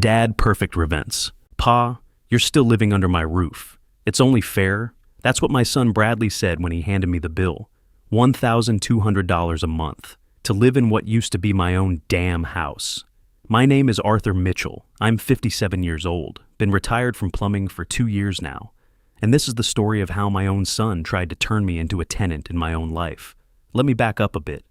Dad, perfect revents. Pa, you're still living under my roof. It's only fair. That's what my son Bradley said when he handed me the bill. $1,200 a month to live in what used to be my own damn house. My name is Arthur Mitchell. I'm 57 years old, been retired from plumbing for 2 years now. And this is the story of how my own son tried to turn me into a tenant in my own life. Let me back up a bit.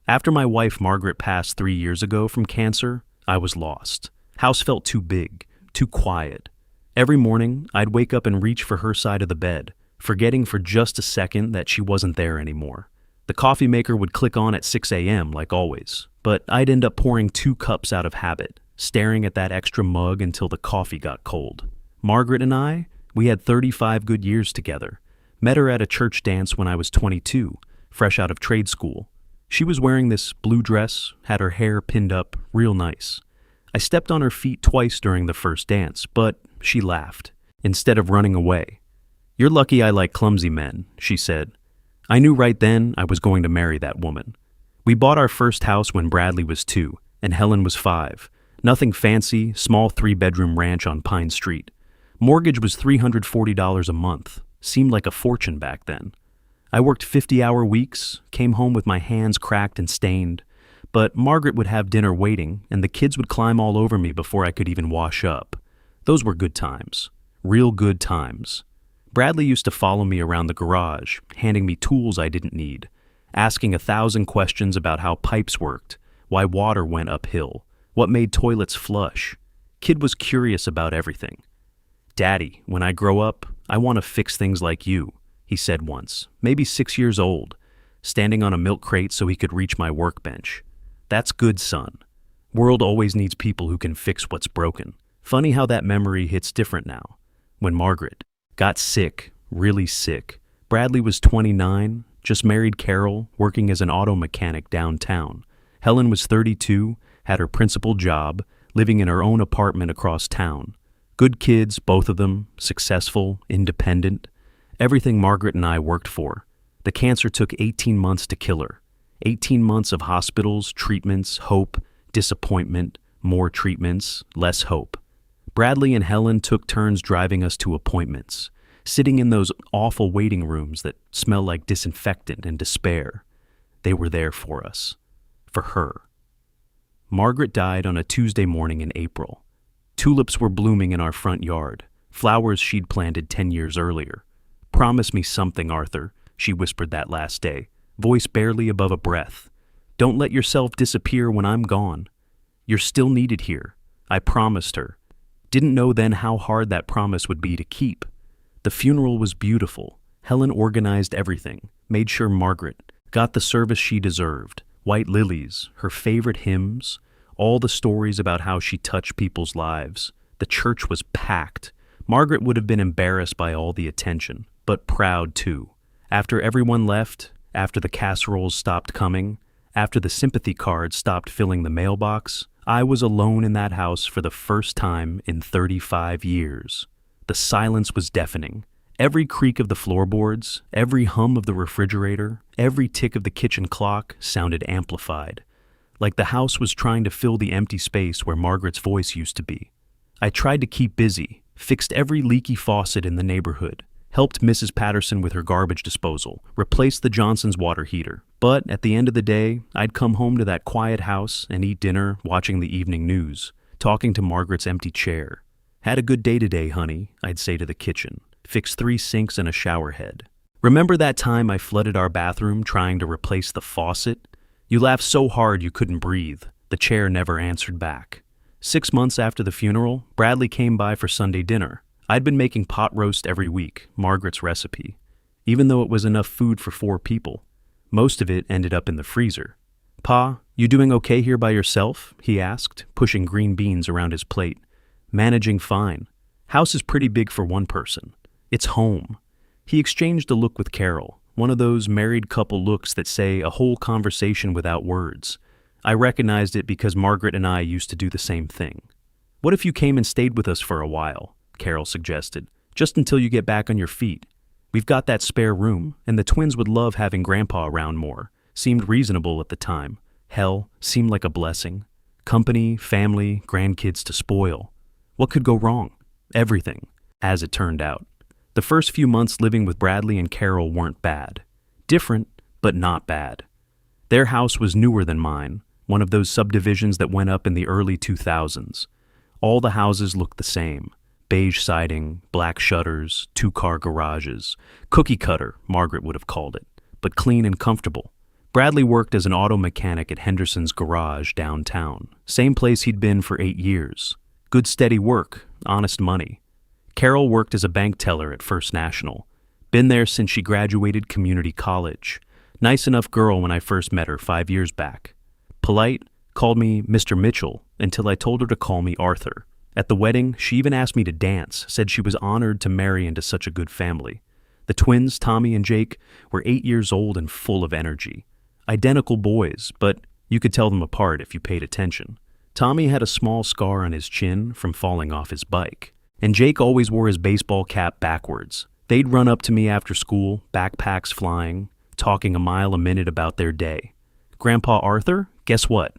After my wife Margaret passed 3 years ago from cancer, I was lost. House felt too big, too quiet. Every morning, I'd wake up and reach for her side of the bed, forgetting for just a second that she wasn't there anymore. The coffee maker would click on at 6 a.m. like always, but I'd end up pouring 2 cups out of habit, staring at that extra mug until the coffee got cold. Margaret and I, we had 35 good years together. Met her at a church dance when I was 22, fresh out of trade school. She was wearing this blue dress, had her hair pinned up real nice. I stepped on her feet twice during the first dance, but she laughed, instead of running away. "You're lucky I like clumsy men," she said. I knew right then I was going to marry that woman. We bought our first house when Bradley was 2 and Helen was 5. Nothing fancy, small 3-bedroom ranch on Pine Street. Mortgage was $340 a month. Seemed like a fortune back then. I worked 50-hour weeks, came home with my hands cracked and stained, but Margaret would have dinner waiting and the kids would climb all over me before I could even wash up. Those were good times. Real good times. Bradley used to follow me around the garage, handing me tools I didn't need, asking 1,000 questions about how pipes worked, why water went uphill, what made toilets flush. Kid was curious about everything. "Daddy, when I grow up, I want to fix things like you," he said once, maybe 6 years old, standing on a milk crate so he could reach my workbench. "That's good, son. World always needs people who can fix what's broken." Funny how that memory hits different now. When Margaret got sick, really sick. Bradley was 29, just married Carol, working as an auto mechanic downtown. Helen was 32, had her principal job, living in her own apartment across town. Good kids, both of them, successful, independent. Everything Margaret and I worked for. The cancer took 18 months to kill her. 18 months of hospitals, treatments, hope, disappointment, more treatments, less hope. Bradley and Helen took turns driving us to appointments, sitting in those awful waiting rooms that smell like disinfectant and despair. They were there for us. For her. Margaret died on a Tuesday morning in April. Tulips were blooming in our front yard, flowers she'd planted 10 years earlier. "Promise me something, Arthur," she whispered that last day, voice barely above a breath. "Don't let yourself disappear when I'm gone. You're still needed here." I promised her. Didn't know then how hard that promise would be to keep. The funeral was beautiful. Helen organized everything, made sure Margaret got the service she deserved. White lilies, her favorite hymns, all the stories about how she touched people's lives. The church was packed. Margaret would have been embarrassed by all the attention, but proud too. After everyone left, after the casseroles stopped coming, after the sympathy cards stopped filling the mailbox, I was alone in that house for the first time in 35 years. The silence was deafening. Every creak of the floorboards, every hum of the refrigerator, every tick of the kitchen clock sounded amplified, like the house was trying to fill the empty space where Margaret's voice used to be. I tried to keep busy, fixed every leaky faucet in the neighborhood, helped Mrs. Patterson with her garbage disposal, replaced the Johnson's water heater. But at the end of the day, I'd come home to that quiet house and eat dinner, watching the evening news, talking to Margaret's empty chair. "Had a good day today, honey," I'd say to the kitchen. Fixed 3 sinks and a shower head. "Remember that time I flooded our bathroom trying to replace the faucet? You laughed so hard you couldn't breathe." The chair never answered back. 6 months after the funeral, Bradley came by for Sunday dinner. I'd been making pot roast every week, Margaret's recipe, even though it was enough food for 4 people. Most of it ended up in the freezer. "Pa, you doing okay here by yourself?" he asked, pushing green beans around his plate. "Managing fine. House is pretty big for one person. It's home." He exchanged a look with Carol, one of those married couple looks that say a whole conversation without words. I recognized it because Margaret and I used to do the same thing. "What if you came and stayed with us for a while?" Carol suggested. "Just until you get back on your feet. We've got that spare room, and the twins would love having Grandpa around more." Seemed reasonable at the time. Hell, seemed like a blessing. Company, family, grandkids to spoil. What could go wrong? Everything, as it turned out. The first few months living with Bradley and Carol weren't bad. Different, but not bad. Their house was newer than mine, one of those subdivisions that went up in the early 2000s. All the houses looked the same. Beige siding, black shutters, two-car garages. Cookie cutter, Margaret would have called it, but clean and comfortable. Bradley worked as an auto mechanic at Henderson's Garage downtown, same place he'd been for 8 years. Good steady work, honest money. Carol worked as a bank teller at First National. Been there since she graduated community college. Nice enough girl when I first met her 5 years back. Polite, called me Mr. Mitchell until I told her to call me Arthur. At the wedding, she even asked me to dance, said she was honored to marry into such a good family. The twins, Tommy and Jake, were 8 years old and full of energy. Identical boys, but you could tell them apart if you paid attention. Tommy had a small scar on his chin from falling off his bike, and Jake always wore his baseball cap backwards. They'd run up to me after school, backpacks flying, talking a mile a minute about their day. Grandpa Arthur, guess what?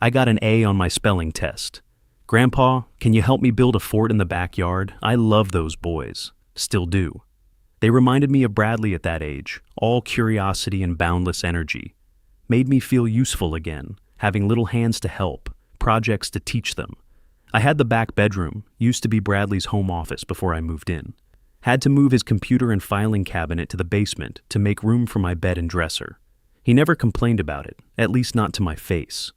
I got an A on my spelling test. Grandpa, can you help me build a fort in the backyard? I love those boys. Still do. They reminded me of Bradley at that age, all curiosity and boundless energy. Made me feel useful again, having little hands to help, projects to teach them. I had the back bedroom, used to be Bradley's home office before I moved in. Had to move his computer and filing cabinet to the basement to make room for my bed and dresser. He never complained about it, at least not to my face.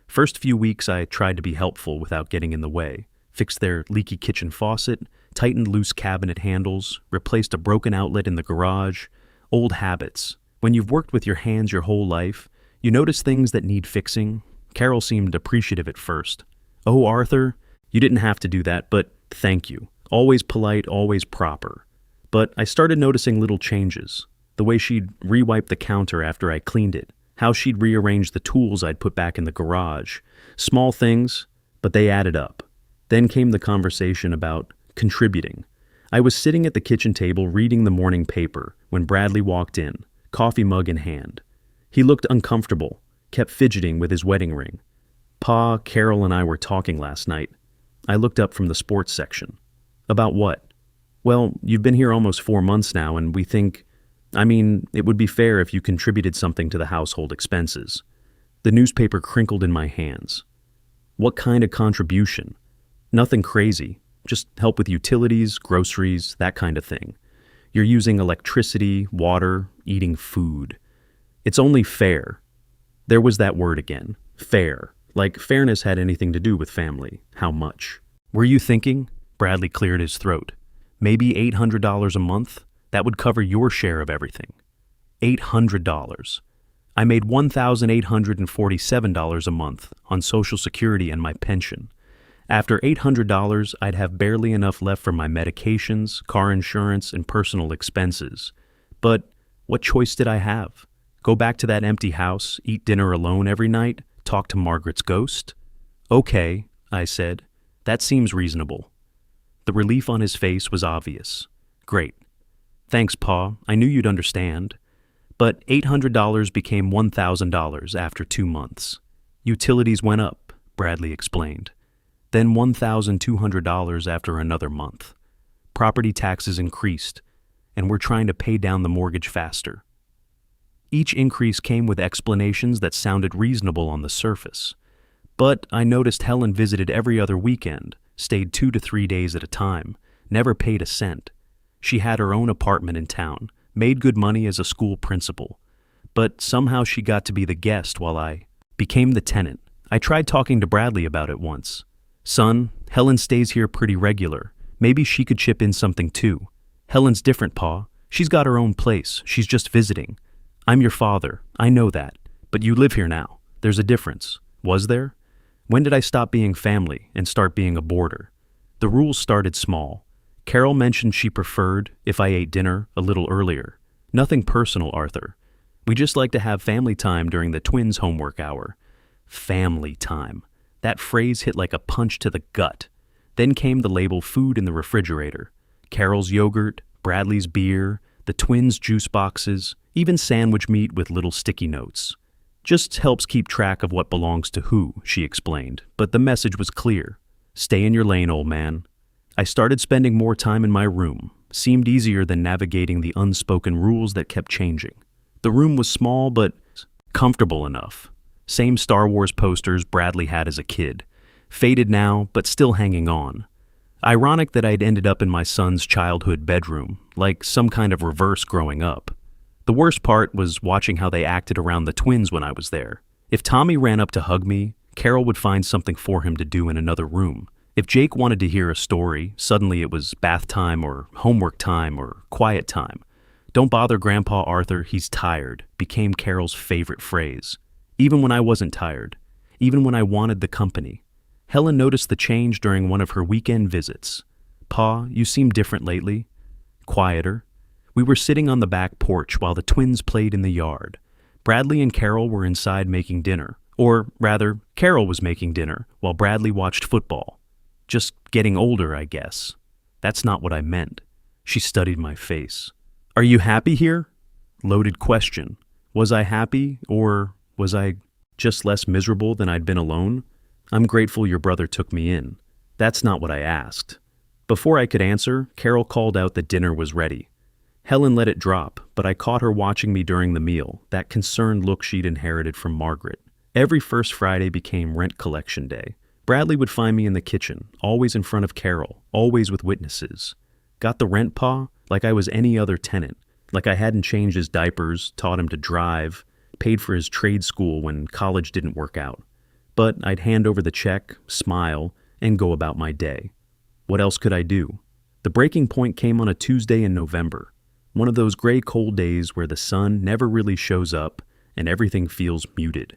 First few weeks I tried to be helpful without getting in the way, fixed their leaky kitchen faucet, tightened loose cabinet handles, replaced a broken outlet in the garage. Old habits. When you've worked with your hands your whole life, you notice things that need fixing. Carol seemed appreciative at first. Oh, Arthur, you didn't have to do that, but thank you. Always polite, always proper. But I started noticing little changes. The way she'd re-wipe the counter after I cleaned it. How she'd rearrange the tools I'd put back in the garage. Small things, but they added up. Then came the conversation about contributing. I was sitting at the kitchen table reading the morning paper when Bradley walked in, coffee mug in hand. He looked uncomfortable, kept fidgeting with his wedding ring. Pa, Carol, and I were talking last night. I looked up from the sports section. About what? Well, you've been here almost 4 months now, and we think... it would be fair if you contributed something to the household expenses. The newspaper crinkled in my hands. What kind of contribution? Nothing crazy. Just help with utilities, groceries, that kind of thing. You're using electricity, water, eating food. It's only fair. There was that word again. Fair. Like fairness had anything to do with family. How much? Were you thinking? Bradley cleared his throat. Maybe $800 a month? That would cover your share of everything. $800. I made $1,847 a month on Social Security and my pension. After $800, I'd have barely enough left for my medications, car insurance, and personal expenses. But what choice did I have? Go back to that empty house, eat dinner alone every night, talk to Margaret's ghost? Okay, I said. That seems reasonable. The relief on his face was obvious. Great. Thanks, Pa. I knew you'd understand. But $800 became $1,000 after 2 months. Utilities went up, Bradley explained. Then $1,200 after another month. Property taxes increased, and we're trying to pay down the mortgage faster. Each increase came with explanations that sounded reasonable on the surface. But I noticed Helen visited every other weekend, stayed 2 to 3 days at a time, never paid a cent. She had her own apartment in town, made good money as a school principal. But somehow she got to be the guest while I became the tenant. I tried talking to Bradley about it once. Son, Helen stays here pretty regular. Maybe she could chip in something too. Helen's different, Pa. She's got her own place. She's just visiting. I'm your father. I know that. But you live here now. There's a difference. Was there? When did I stop being family and start being a boarder? The rules started small. Carol mentioned she preferred, if I ate dinner, a little earlier. Nothing personal, Arthur. We just like to have family time during the twins' homework hour. Family time. That phrase hit like a punch to the gut. Then came the label food in the refrigerator. Carol's yogurt, Bradley's beer, the twins' juice boxes, even sandwich meat with little sticky notes. Just helps keep track of what belongs to who, she explained, but the message was clear. Stay in your lane, old man. I started spending more time in my room. Seemed easier than navigating the unspoken rules that kept changing. The room was small but comfortable enough. Same Star Wars posters Bradley had as a kid. Faded now, but still hanging on. Ironic that I'd ended up in my son's childhood bedroom, like some kind of reverse growing up. The worst part was watching how they acted around the twins when I was there. If Tommy ran up to hug me, Carol would find something for him to do in another room. If Jake wanted to hear a story, suddenly it was bath time or homework time or quiet time. "Don't bother Grandpa Arthur, he's tired," became Carol's favorite phrase. Even when I wasn't tired. Even when I wanted the company. Helen noticed the change during one of her weekend visits. "Pa, you seem different lately." Quieter. We were sitting on the back porch while the twins played in the yard. Bradley and Carol were inside making dinner. Or, rather, Carol was making dinner while Bradley watched football. Just getting older, I guess. That's not what I meant. She studied my face. "Are you happy here?" Loaded question. Was I happy, or was I just less miserable than I'd been alone? "I'm grateful your brother took me in." That's not what I asked. Before I could answer, Carol called out that dinner was ready. Helen let it drop, but I caught her watching me during the meal, that concerned look she'd inherited from Margaret. Every first Friday became rent collection day. Bradley would find me in the kitchen, always in front of Carol, always with witnesses. "Got the rent, Pa?" Like I was any other tenant. Like I hadn't changed his diapers, taught him to drive, paid for his trade school when college didn't work out. But I'd hand over the check, smile, and go about my day. What else could I do? The breaking point came on a Tuesday in November. One of those gray cold days where the sun never really shows up and everything feels muted.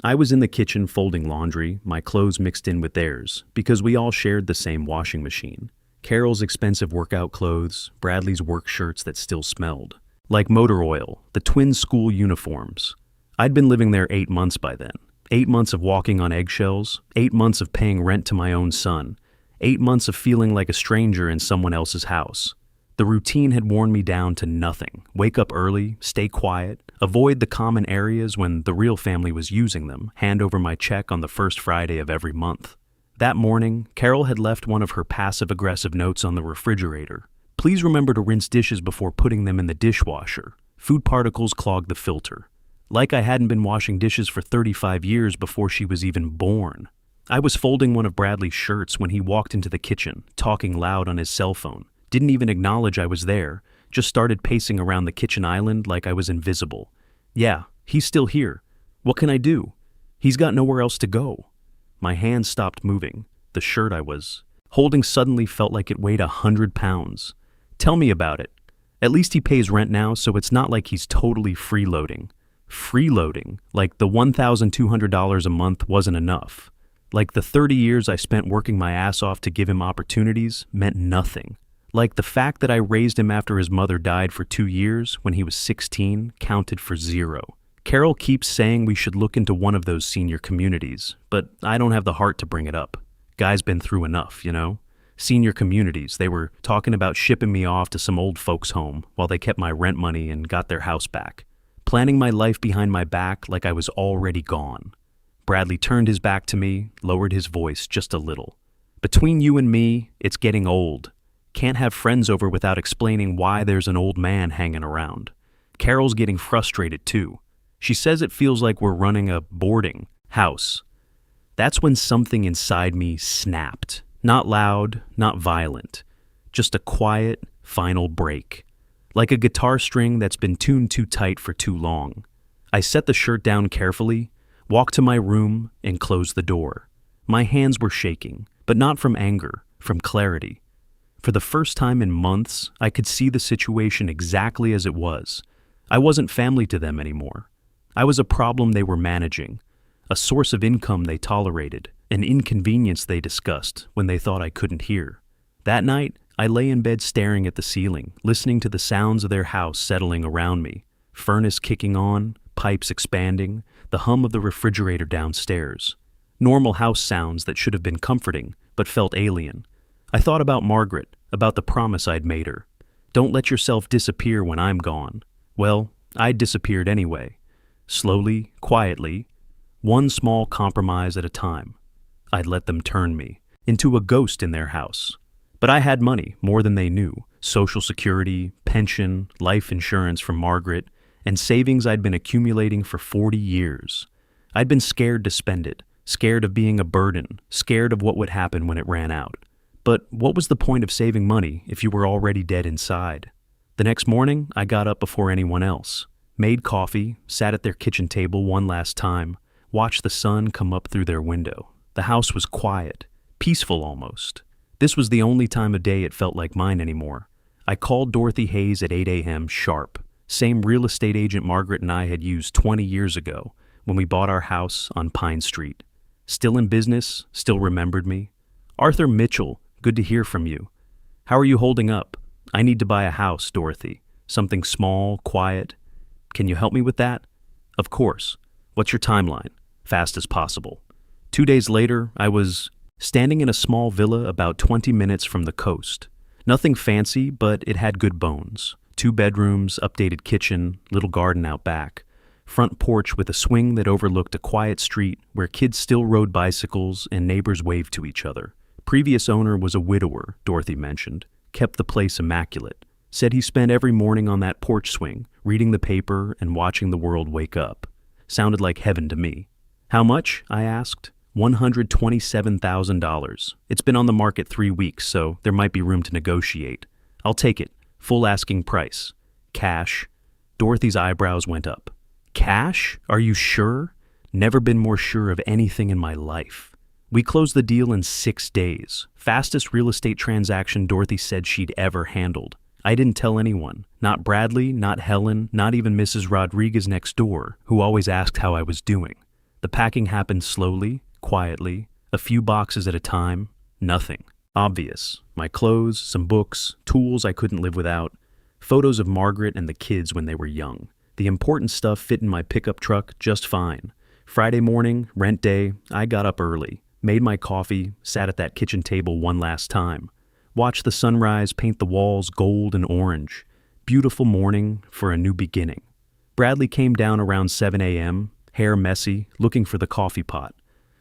I was in the kitchen folding laundry, my clothes mixed in with theirs, because we all shared the same washing machine. Carol's expensive workout clothes, Bradley's work shirts that still smelled. Like motor oil, the twins' school uniforms. I'd been living there 8 months by then. 8 months of walking on eggshells, 8 months of paying rent to my own son, 8 months of feeling like a stranger in someone else's house. The routine had worn me down to nothing. Wake up early, stay quiet, avoid the common areas when the real family was using them, hand over my check on the first Friday of every month. That morning, Carol had left one of her passive-aggressive notes on the refrigerator. "Please remember to rinse dishes before putting them in the dishwasher. Food particles clog the filter." Like I hadn't been washing dishes for 35 years before she was even born. I was folding one of Bradley's shirts when he walked into the kitchen, talking loud on his cell phone. Didn't even acknowledge I was there, just started pacing around the kitchen island like I was invisible. "Yeah, he's still here. What can I do? He's got nowhere else to go." My hands stopped moving. The shirt I was holding suddenly felt like it weighed 100 pounds. "Tell me about it. At least he pays rent now, so it's not like he's totally freeloading." Freeloading, like the $1,200 a month wasn't enough. Like the 30 years I spent working my ass off to give him opportunities meant nothing. Like the fact that I raised him after his mother died for 2 years when he was 16 counted for 0. Carol keeps saying we should look into one of those senior communities, but I don't have the heart to bring it up. Guy's been through enough, you know? Senior communities, they were talking about shipping me off to some old folks' home while they kept my rent money and got their house back. Planning my life behind my back like I was already gone. Bradley turned his back to me, lowered his voice just a little. "Between you and me, it's getting old. Can't have friends over without explaining why there's an old man hanging around." Carol's getting frustrated too. She says it feels like we're running a boarding house. That's when something inside me snapped. Not loud, not violent. Just a quiet, final break. Like a guitar string that's been tuned too tight for too long. I set the shirt down carefully, walked to my room, and closed the door. My hands were shaking, but not from anger, from clarity. For the first time in months, I could see the situation exactly as it was. I wasn't family to them anymore. I was a problem they were managing, a source of income they tolerated, an inconvenience they discussed when they thought I couldn't hear. That night, I lay in bed staring at the ceiling, listening to the sounds of their house settling around me. Furnace kicking on, pipes expanding, the hum of the refrigerator downstairs. Normal house sounds that should have been comforting, but felt alien. I thought about Margaret, about the promise I'd made her. Don't let yourself disappear when I'm gone. Well, I'd disappeared anyway. Slowly, quietly, one small compromise at a time. I'd let them turn me into a ghost in their house. But I had money, more than they knew. Social security, pension, life insurance from Margaret, and savings I'd been accumulating for 40 years. I'd been scared to spend it, scared of being a burden, scared of what would happen when it ran out. But what was the point of saving money if you were already dead inside? The next morning, I got up before anyone else, made coffee, sat at their kitchen table one last time, watched the sun come up through their window. The house was quiet, peaceful almost. This was the only time of day it felt like mine anymore. I called Dorothy Hayes at 8 a.m. sharp, same real estate agent Margaret and I had used 20 years ago when we bought our house on Pine Street. Still in business, still remembered me. Arthur Mitchell, good to hear from you. How are you holding up? I need to buy a house, Dorothy. Something small, quiet. Can you help me with that? Of course. What's your timeline? Fast as possible. 2 days later, I was standing in a small villa about 20 minutes from the coast. Nothing fancy, but it had good bones. 2 bedrooms, updated kitchen, little garden out back. Front porch with a swing that overlooked a quiet street where kids still rode bicycles and neighbors waved to each other. Previous owner was a widower, Dorothy mentioned. Kept the place immaculate. Said he spent every morning on that porch swing, reading the paper and watching the world wake up. Sounded like heaven to me. How much? I asked. $127,000. It's been on the market 3 weeks, so there might be room to negotiate. I'll take it. Full asking price. Cash. Dorothy's eyebrows went up. Cash? Are you sure? Never been more sure of anything in my life. We closed the deal in 6 days. Fastest real estate transaction Dorothy said she'd ever handled. I didn't tell anyone. Not Bradley, not Helen, not even Mrs. Rodriguez next door, who always asked how I was doing. The packing happened slowly, quietly, a few boxes at a time, nothing. Obvious. My clothes, some books, tools I couldn't live without, photos of Margaret and the kids when they were young. The important stuff fit in my pickup truck just fine. Friday morning, rent day, I got up early, made my coffee, sat at that kitchen table one last time. Watched the sunrise paint the walls gold and orange. Beautiful morning for a new beginning. Bradley came down around 7 a.m., hair messy, looking for the coffee pot.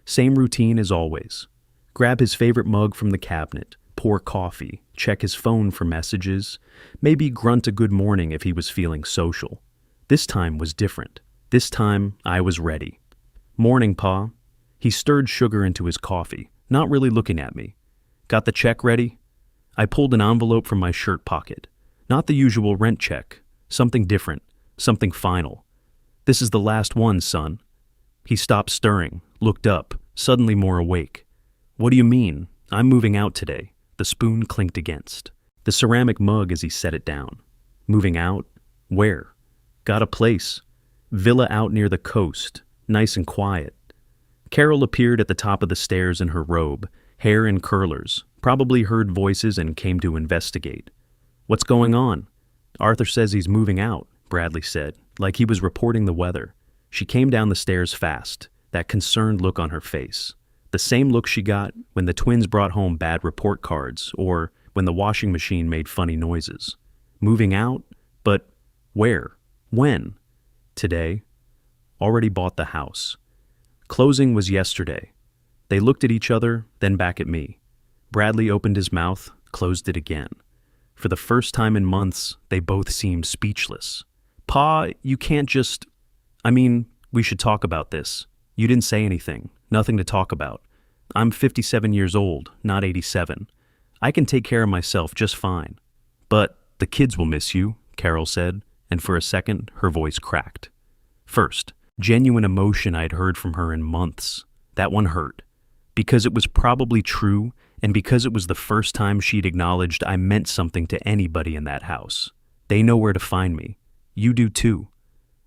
Same routine as always. Grab his favorite mug from the cabinet, pour coffee, check his phone for messages, maybe grunt a good morning if he was feeling social. This time was different. This time I was ready. Morning, Pa. He stirred sugar into his coffee, not really looking at me. Got the check ready? I pulled an envelope from my shirt pocket. Not the usual rent check. Something different. Something final. This is the last one, son. He stopped stirring, looked up, suddenly more awake. What do you mean? I'm moving out today. The spoon clinked against the ceramic mug as he set it down. Moving out? Where? Got a place. Villa out near the coast. Nice and quiet. Carol appeared at the top of the stairs in her robe, hair in curlers, probably heard voices and came to investigate. What's going on? Arthur says he's moving out, Bradley said, like he was reporting the weather. She came down the stairs fast, that concerned look on her face. The same look she got when the twins brought home bad report cards or when the washing machine made funny noises. Moving out? But where? When? Today. Already bought the house. Closing was yesterday. They looked at each other, then back at me. Bradley opened his mouth, closed it again. For the first time in months, they both seemed speechless. Pa, you can't just... we should talk about this. You didn't say anything. Nothing to talk about. I'm 57 years old, not 87. I can take care of myself just fine. But the kids will miss you, Carol said, and for a second, her voice cracked. First, genuine emotion I'd heard from her in months. That one hurt. Because it was probably true, and because it was the first time she'd acknowledged I meant something to anybody in that house. They know where to find me. You do too.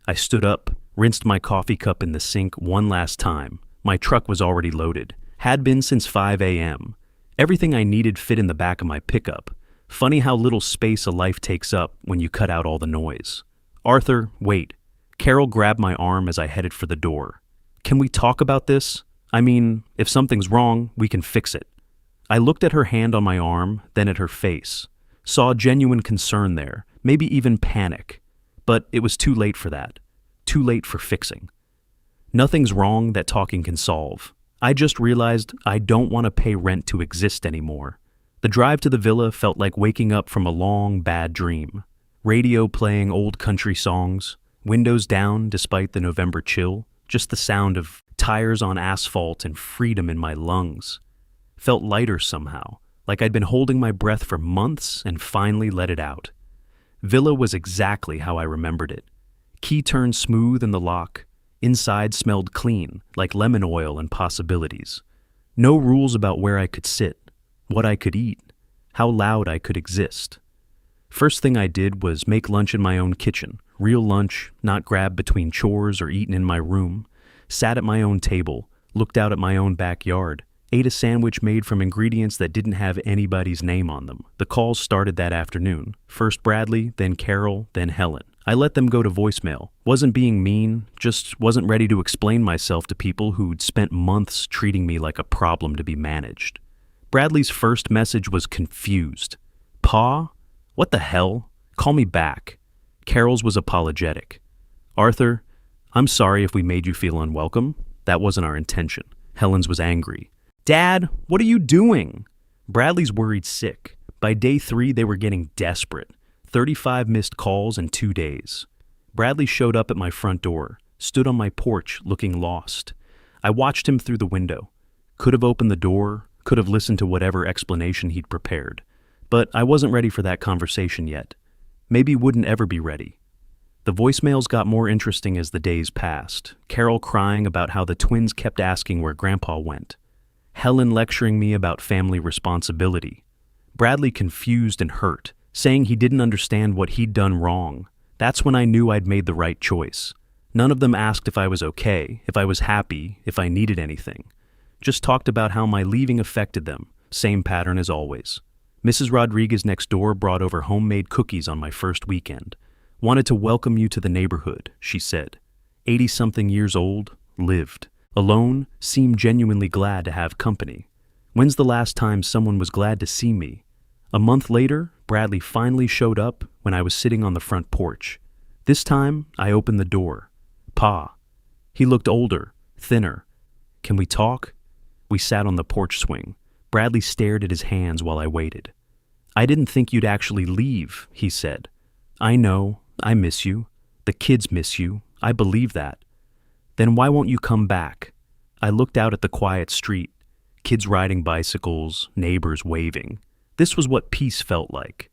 I stood up, rinsed my coffee cup in the sink one last time. My truck was already loaded. Had been since 5 a.m. Everything I needed fit in the back of my pickup. Funny how little space a life takes up when you cut out all the noise. Arthur, wait. Carol grabbed my arm as I headed for the door. Can we talk about this? If something's wrong, we can fix it. I looked at her hand on my arm, then at her face. Saw genuine concern there, maybe even panic. But it was too late for that. Too late for fixing. Nothing's wrong that talking can solve. I just realized I don't want to pay rent to exist anymore. The drive to the villa felt like waking up from a long, bad dream. Radio playing old country songs, windows down despite the November chill, just the sound of tires on asphalt and freedom in my lungs. Felt lighter somehow, like I'd been holding my breath for months and finally let it out. Villa was exactly how I remembered it. Key turned smooth in the lock. Inside smelled clean, like lemon oil and possibilities. No rules about where I could sit, what I could eat, how loud I could exist. First thing I did was make lunch in my own kitchen. Real lunch, not grabbed between chores or eaten in my room. Sat at my own table, looked out at my own backyard, ate a sandwich made from ingredients that didn't have anybody's name on them. The calls started that afternoon. First Bradley, then Carol, then Helen. I let them go to voicemail. Wasn't being mean, just wasn't ready to explain myself to people who'd spent months treating me like a problem to be managed. Bradley's first message was confused. Pa? What the hell? Call me back. Carol's was apologetic. Arthur, I'm sorry if we made you feel unwelcome. That wasn't our intention. Helen's was angry. Dad, what are you doing? Bradley's worried sick. By day 3, they were getting desperate. 35 missed calls in 2 days. Bradley showed up at my front door, stood on my porch looking lost. I watched him through the window. Could have opened the door, could have listened to whatever explanation he'd prepared. But I wasn't ready for that conversation yet. Maybe wouldn't ever be ready. The voicemails got more interesting as the days passed. Carol crying about how the twins kept asking where Grandpa went. Helen lecturing me about family responsibility. Bradley confused and hurt, saying he didn't understand what he'd done wrong. That's when I knew I'd made the right choice. None of them asked if I was okay, if I was happy, if I needed anything. Just talked about how my leaving affected them. Same pattern as always. Mrs. Rodriguez next door brought over homemade cookies on my first weekend. Wanted to welcome you to the neighborhood, she said. 80-something years old, lived. Alone, seemed genuinely glad to have company. When's the last time someone was glad to see me? A month later, Bradley finally showed up when I was sitting on the front porch. This time, I opened the door. Pa. He looked older, thinner. Can we talk? We sat on the porch swing. Bradley stared at his hands while I waited. I didn't think you'd actually leave, he said. I know. I miss you. The kids miss you. I believe that. Then why won't you come back? I looked out at the quiet street. Kids riding bicycles, neighbors waving. This was what peace felt like.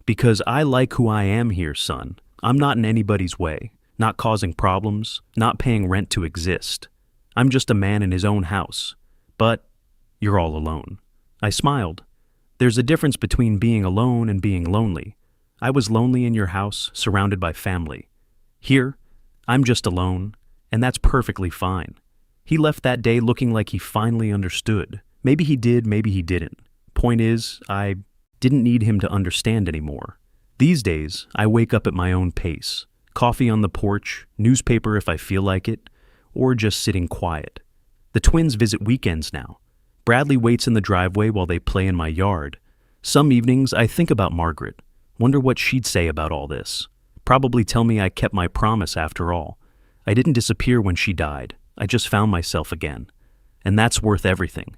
Because I like who I am here, son. I'm not in anybody's way, not causing problems, not paying rent to exist. I'm just a man in his own house. But you're all alone. I smiled. There's a difference between being alone and being lonely. I was lonely in your house, surrounded by family. Here, I'm just alone, and that's perfectly fine. He left that day looking like he finally understood. Maybe he did, maybe he didn't. Point is, I didn't need him to understand anymore. These days, I wake up at my own pace. Coffee on the porch, newspaper if I feel like it, or just sitting quiet. The twins visit weekends now. Bradley waits in the driveway while they play in my yard. Some evenings, I think about Margaret. Wonder what she'd say about all this. Probably tell me I kept my promise after all. I didn't disappear when she died. I just found myself again. And that's worth everything.